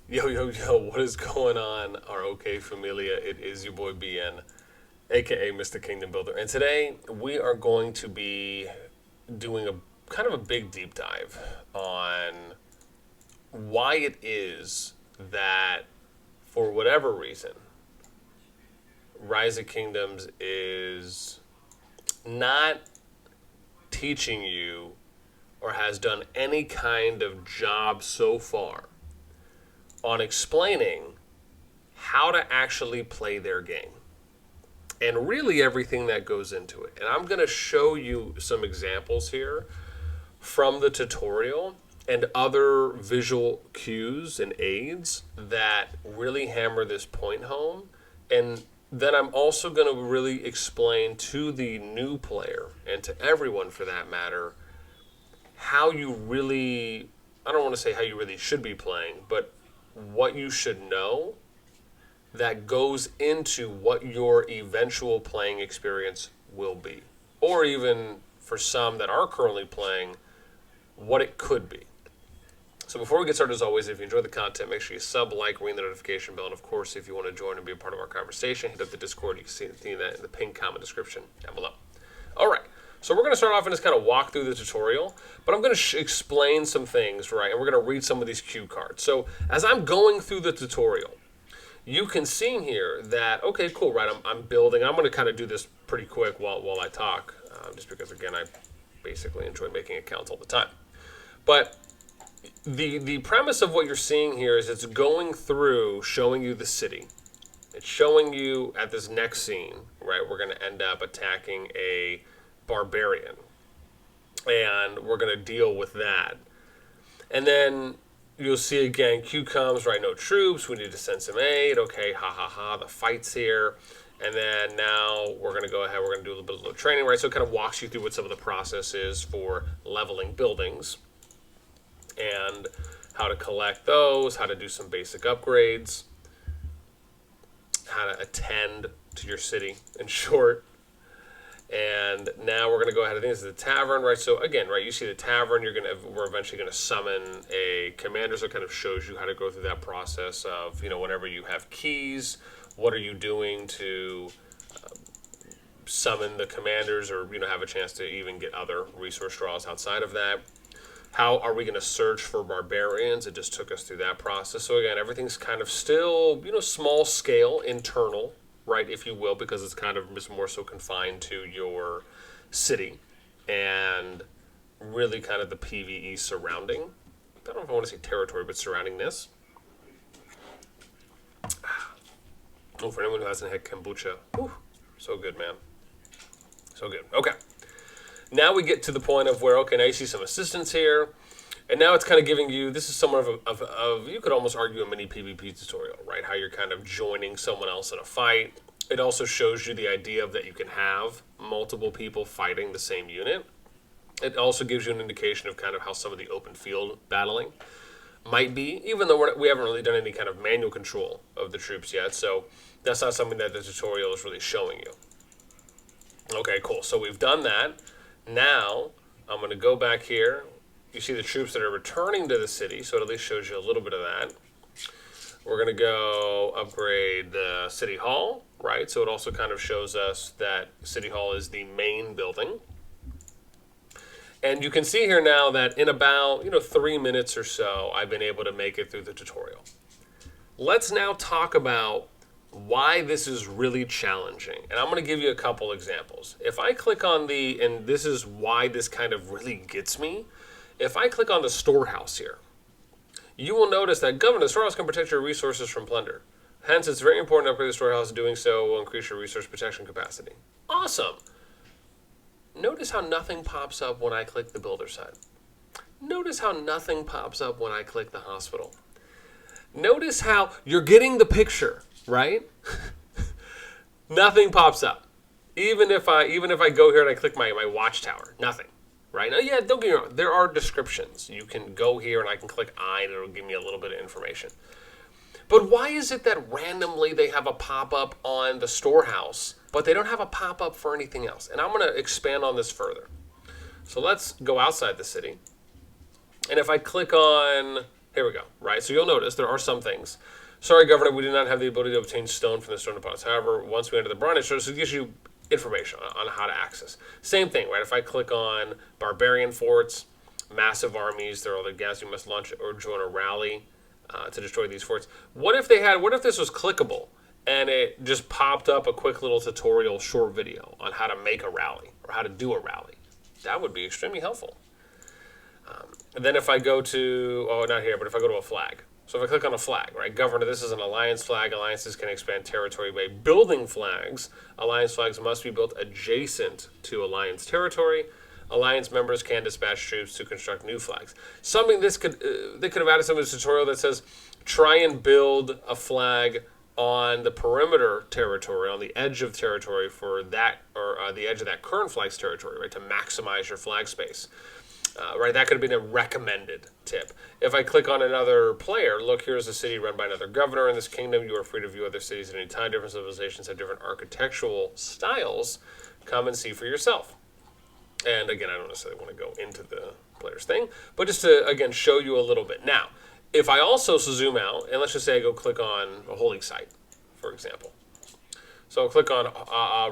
Yo, yo, yo, what is going on, our OK Familia? It is your boy BN, aka Mr. Kingdom Builder. And today we are going to be doing a kind of a big deep dive on why it is that, for whatever reason, Rise of Kingdoms is not teaching you or has done any kind of job so far on explaining how to actually play their game and really everything that goes into it. And I'm going to show you some examples here from the tutorial and other visual cues and aids that really hammer this point home. And then I'm also going to really explain to the new player and to everyone for that matter how you really, I don't want to say how you really should be playing, but what you should know that goes into what your eventual playing experience will be. Or even for some that are currently playing, what it could be. So before we get started, as always, if you enjoy the content, make sure you sub, like, ring the notification bell, and of course, if you want to join and be a part of our conversation, hit up the Discord. You can see that in the pinned comment description down below. All right, so we're going to start off and just kind of walk through the tutorial, but I'm going to explain some things, right, and we're going to read some of these cue cards. So as I'm going through the tutorial, you can see here that, okay, cool, right, I'm building. I'm going to kind of do this pretty quick while I talk, just because, again, I basically enjoy making accounts all the time. But the premise of what you're seeing here is it's going through showing you the city. It's showing you at this next scene, right, we're going to end up attacking a barbarian. And we're going to deal with that. And then you'll see again, Q comes, right, no troops, we need to send some aid. Okay, ha ha ha, the fight's here. And then now we're going to go ahead, we're going to do a little bit of training, right? So it kind of walks you through what some of the process is for leveling buildings and how to collect those, how to do some basic upgrades, how to attend to your city, in short. And now we're going to go ahead. I think this is the tavern, right? So again, right, you see the tavern. We're eventually going to summon a commander. So it kind of shows you how to go through that process of, whenever you have keys, what are you doing to summon the commanders, or have a chance to even get other resource draws outside of that. How are we going to search for barbarians? It just took us through that process. So again, everything's kind of still, small scale, internal, right, if you will, because it's kind of just more so confined to your city and really kind of the PvE surrounding. I don't know if I want to say territory, but surrounding this. Oh, for anyone who hasn't had kombucha, whew, so good, man. So good. Okay. Now we get to the point of where, okay, now you see some assistance here. And now it's kind of giving you, this is somewhat of you could almost argue a mini PvP tutorial, right? How you're kind of joining someone else in a fight. It also shows you the idea of that you can have multiple people fighting the same unit. It also gives you an indication of kind of how some of the open field battling might be, even though we haven't really done any kind of manual control of the troops yet. So that's not something that the tutorial is really showing you. Okay, cool. So we've done that. Now I'm going to go back here. You see the troops that are returning to the city, so it at least shows you a little bit of that. We're going to go upgrade the City Hall, right? So it also kind of shows us that City Hall is the main building. And you can see here now that in about 3 minutes or so, I've been able to make it through the tutorial. Let's now talk about why this is really challenging. And I'm going to give you a couple examples. If I click on and this is why this kind of really gets me, if I click on the storehouse here, you will notice that the storehouse can protect your resources from plunder. Hence, it's very important to upgrade the storehouse. Doing so will increase your resource protection capacity. Awesome. Notice how nothing pops up when I click the builder side. Notice how nothing pops up when I click the hospital. Notice how you're getting the picture, right? Nothing pops up. Even if I go here and I click my watchtower, nothing. Right? Now, yeah, don't get me wrong. There are descriptions. You can go here and I can click I and it'll give me a little bit of information. But why is it that randomly they have a pop-up on the storehouse, but they don't have a pop-up for anything else? And I'm going to expand on this further. So let's go outside the city. And if I click on Here we go, right? So you'll notice there are some things. Sorry, Governor, we do not have the ability to obtain stone from the stone deposits. However, once we enter the Bronze Age, it gives you information on how to access. Same thing, right? If I click on barbarian forts, massive armies, there are other gas you must launch or join a rally to destroy these forts. What if this was clickable and it just popped up a quick little tutorial short video on how to make a rally or how to do a rally? That would be extremely helpful. And then if I go to, not here, but if I go to a flag. So if I click on a flag, right, Governor, this is an alliance flag. Alliances can expand territory by building flags. Alliance flags must be built adjacent to alliance territory. Alliance members can dispatch troops to construct new flags. Something they could have added some of this tutorial that says, try and build a flag on the perimeter territory, on the edge of territory for that, or the edge of that current flag's territory, right, to maximize your flag space. Right, that could have been a recommended tip. If I click on another player, look, here's a city run by another governor in this kingdom. You are free to view other cities at any time. Different civilizations have different architectural styles. Come and see for yourself. And again, I don't necessarily want to go into the player's thing, but just to, again, show you a little bit. Now, if I also zoom out, and let's just say I go click on a holy site, for example. So I'll click on,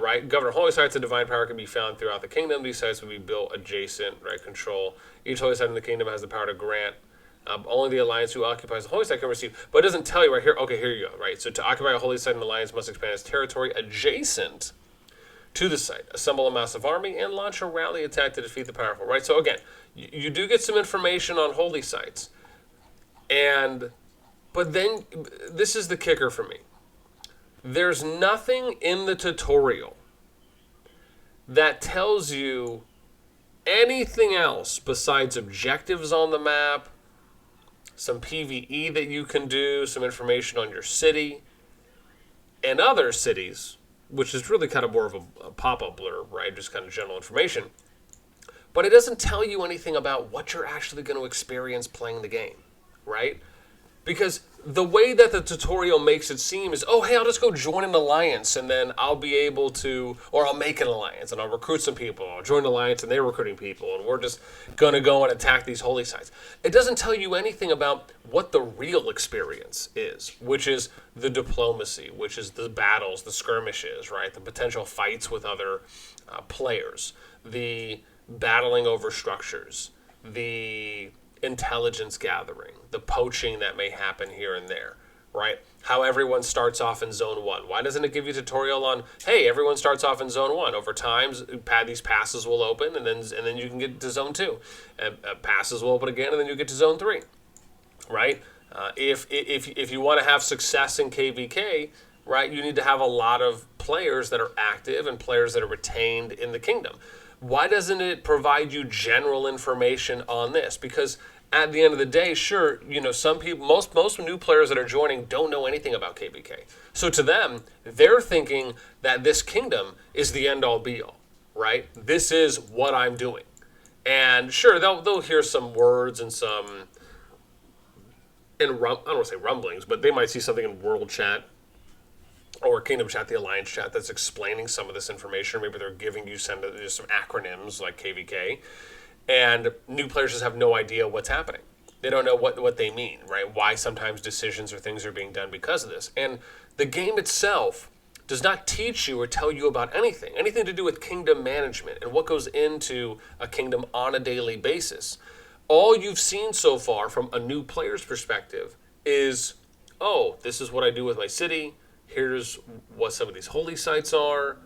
right, Governor Holy Sites of Divine Power can be found throughout the kingdom. These sites will be built adjacent, right, control. Each holy site in the kingdom has the power to grant. Only the alliance who occupies the holy site can receive. But it doesn't tell you right here, okay, here you go, right? So to occupy a holy site, an alliance must expand its territory adjacent to the site, assemble a massive army, and launch a rally attack to defeat the powerful, right? So again, you do get some information on holy sites. But then, this is the kicker for me. There's nothing in the tutorial that tells you anything else besides objectives on the map, some PvE that you can do, some information on your city, and other cities, which is really kind of more of a pop-up blurb, right? Just kind of general information. But it doesn't tell you anything about what you're actually going to experience playing the game, right? Because the way that the tutorial makes it seem is, oh, hey, I'll just go join an alliance and then I'll be able to, or I'll make an alliance and I'll recruit some people. I'll join an alliance and they're recruiting people and we're just going to go and attack these holy sites. It doesn't tell you anything about what the real experience is, which is the diplomacy, which is the battles, the skirmishes, right? The potential fights with other players, the battling over structures, the intelligence gathering, the poaching that may happen here and there, right? How everyone starts off in zone 1. Why doesn't it give you a tutorial on, hey, everyone starts off in zone 1. Over time, these passes will open, and then you can get to zone 2. And passes will open again, and then you get to zone 3, right? If you want to have success in KVK, right, you need to have a lot of players that are active and players that are retained in the kingdom. Why doesn't it provide you general information on this? Because at the end of the day, sure, some people, most new players that are joining don't know anything about KVK. So to them, they're thinking that this kingdom is the end all be all, right? This is what I'm doing. And sure, they'll hear some words and some, I don't want to say rumblings, but they might see something in world chat or Kingdom Chat, the Alliance Chat, that's explaining some of this information. Maybe they're giving you some acronyms like KVK. And new players just have no idea what's happening. They don't know what they mean, right? Why sometimes decisions or things are being done because of this. And the game itself does not teach you or tell you about anything to do with kingdom management and what goes into a kingdom on a daily basis. All you've seen so far from a new player's perspective is, oh, this is what I do with my city. Here's what some of these holy sites are.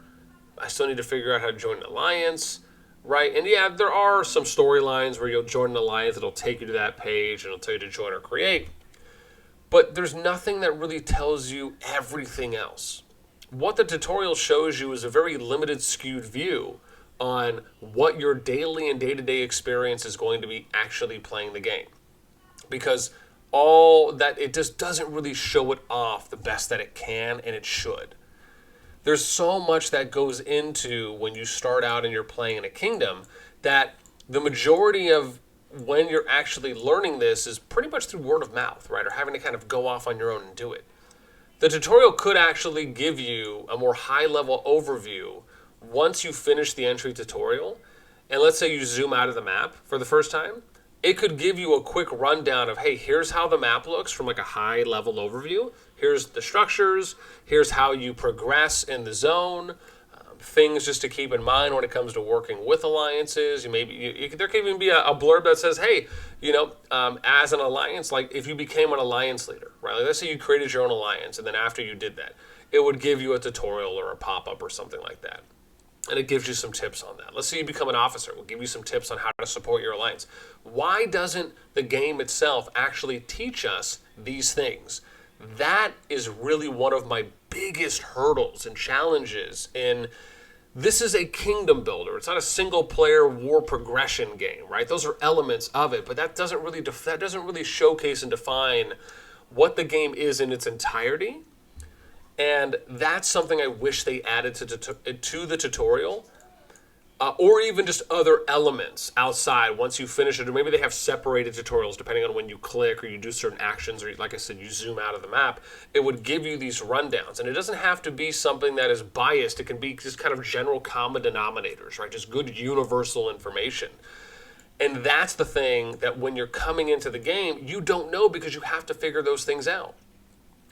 I still need to figure out how to join an alliance, right? And yeah, there are some storylines where you'll join an alliance. It'll take you to that page and it'll tell you to join or create. But there's nothing that really tells you everything else. What the tutorial shows you is a very limited, skewed view on what your daily and day-to-day experience is going to be actually playing the game. Because all that, it just doesn't really show it off the best that it can, and it should. There's so much that goes into when you start out and you're playing in a kingdom that the majority of when you're actually learning this is pretty much through word of mouth, right? Or having to kind of go off on your own and do it. The tutorial could actually give you a more high-level overview once you finish the entry tutorial. And let's say you zoom out of the map for the first time. it could give you a quick rundown of, hey, here's how the map looks from like a high level overview. Here's the structures. Here's how you progress in the zone. Things just to keep in mind when it comes to working with alliances. There could even be a blurb that says, hey, as an alliance, like if you became an alliance leader, right? Like let's say you created your own alliance, and then after you did that, it would give you a tutorial or a pop-up or something like that. And it gives you some tips on that. Let's say you become an officer. We'll give you some tips on how to support your alliance. Why doesn't the game itself actually teach us these things? That is really one of my biggest hurdles and challenges in this is a kingdom builder. It's not a single player war progression game, right? Those are elements of it, but that doesn't really showcase and define what the game is in its entirety. And that's something I wish they added to the tutorial, or even just other elements outside once you finish it. Or maybe they have separated tutorials depending on when you click or you do certain actions, or like I said, you zoom out of the map. It would give you these rundowns. And it doesn't have to be something that is biased. It can be just kind of general common denominators, right? Just good universal information. And that's the thing that when you're coming into the game, you don't know because you have to figure those things out,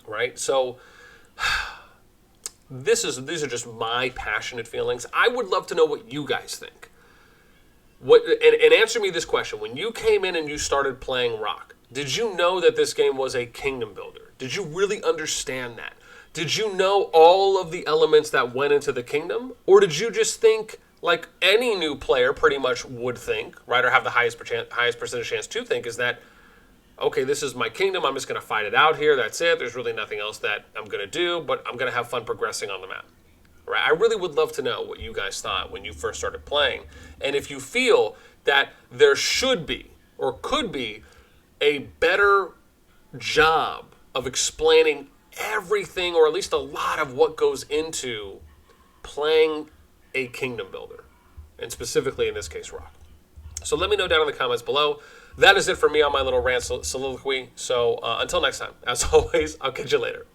right? So these are just my passionate feelings. I would love to know what you guys think. And answer me this question. When you came in and you started playing RoK, did you know that this game was a kingdom builder? Did you really understand that? Did you know all of the elements that went into the kingdom? Or did you just think, like any new player pretty much would think, right, or have the highest percentage chance to think, is that, okay, this is my kingdom, I'm just going to fight it out here, that's it, there's really nothing else that I'm going to do, but I'm going to have fun progressing on the map. Right? I really would love to know what you guys thought when you first started playing, and if you feel that there should be, or could be, a better job of explaining everything, or at least a lot of what goes into playing a kingdom builder, and specifically in this case, RoK. So let me know down in the comments below. That is it for me on my little rant soliloquy. So until next time, as always, I'll catch you later.